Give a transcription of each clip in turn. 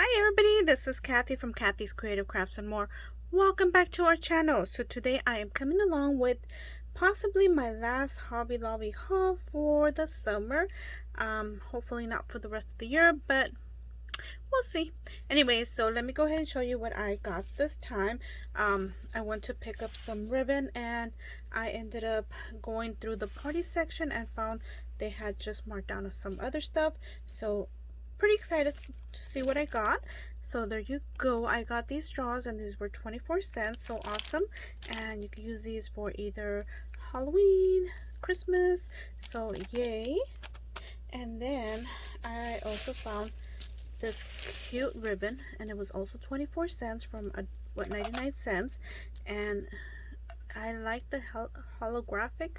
Hi everybody, this is Kathy from Kathy's Creative Crafts and More. Welcome back to our channel. So today I am coming along with possibly my last Hobby Lobby haul for the summer. Hopefully not for the rest of the year, but we'll see. Anyways, so let me go ahead and show you what I got this time. I went to pick up some ribbon and I ended up going through the party section and found they had just marked down some other stuff. So pretty excited to see what I got. So there you go. I got these straws and these were 24 cents. So awesome. And you can use these for either Halloween, Christmas. So yay. And then I also found this cute ribbon and it was also 24 cents from 99 cents. And I like the holographic,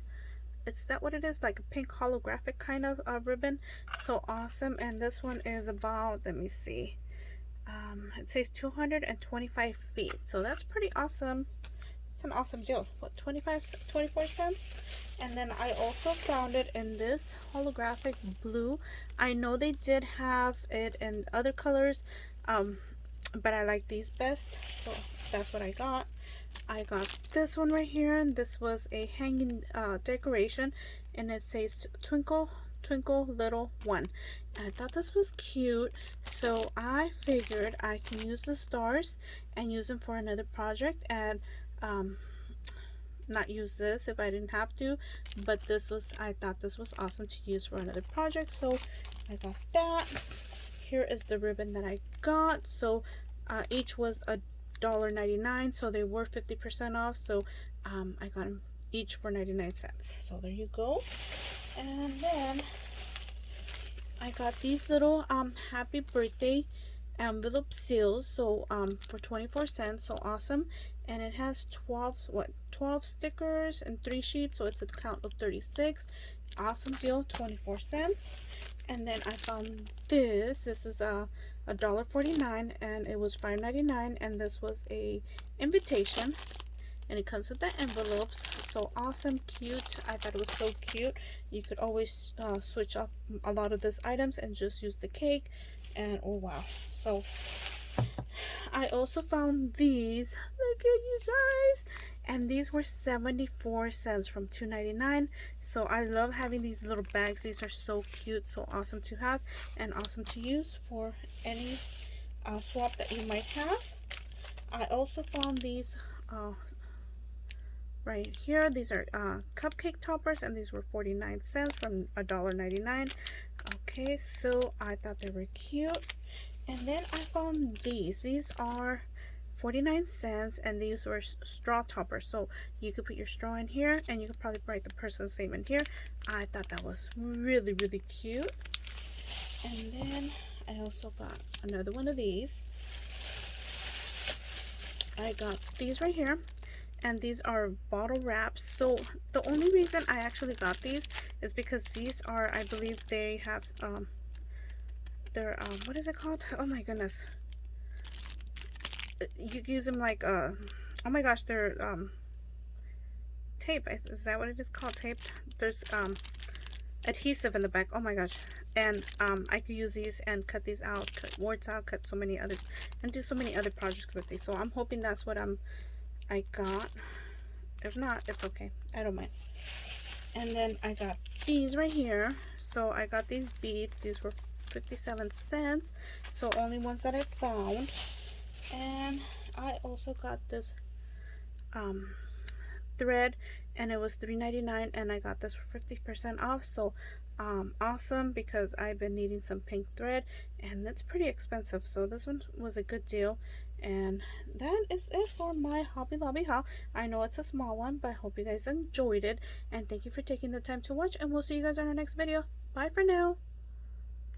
is that what it is, like a pink holographic kind of ribbon. So awesome. And this one is about, let me see, it says 225 feet, so that's pretty awesome. It's an awesome deal. What, 24 cents. And then I also found it in this holographic blue. I know they did have it in other colors, but I like these best, so that's what I got. I got this one right here, and this was a hanging decoration, and it says twinkle twinkle little one. And I thought this was cute, so I figured I can use the stars and use them for another project, and not use this if I didn't have to, but I thought this was awesome to use for another project, so I got that. Here is the ribbon that I got. So each was $1.99, so they were 50% off, so I got them each for 99 cents. So there you go. And then I got these little happy birthday envelope seals, so for 24 cents. So awesome. And it has 12 stickers and 3 sheets, so it's a count of 36. Awesome deal, 24 cents. And then I found this is $1.49 and it was $5.99, and this was a invitation and it comes with the envelopes. So awesome, cute. I thought it was so cute. You could always switch up a lot of these items and just use the cake, and oh wow. So I also found these, look at you guys, and these were 74 cents from $2.99. so I love having these little bags. These are so cute, so awesome to have and awesome to use for any swap that you might have. I also found these right here. These are cupcake toppers, and these were 49 cents from $1.99. Okay, so I thought they were cute. And then I found these are 49 cents, and these were straw toppers, so you could put your straw in here and you could probably write the person's name in here. I thought that was really cute. And then I also got another one of these. I got these right here, and these are bottle wraps. So the only reason I actually got these is because these are, I believe they have they're what is it called, oh my goodness, you use them like oh my gosh, they're tape, is that what it is called, tape? There's adhesive in the back, oh my gosh. And I could use these and cut these out, cut warts out, cut so many other, and do so many other projects with these. So I'm hoping that's what I got. If not, it's okay, I don't mind. And then I got these right here. So I got these beads. These were 57 cents, so only ones that I found. And I also got this thread, and it was $3.99, and I got this for 50% off. So awesome, because I've been needing some pink thread and it's pretty expensive, so this one was a good deal. And that is it for my Hobby Lobby haul. I know it's a small one, but I hope you guys enjoyed it, and thank you for taking the time to watch, and we'll see you guys on our next video. Bye for now.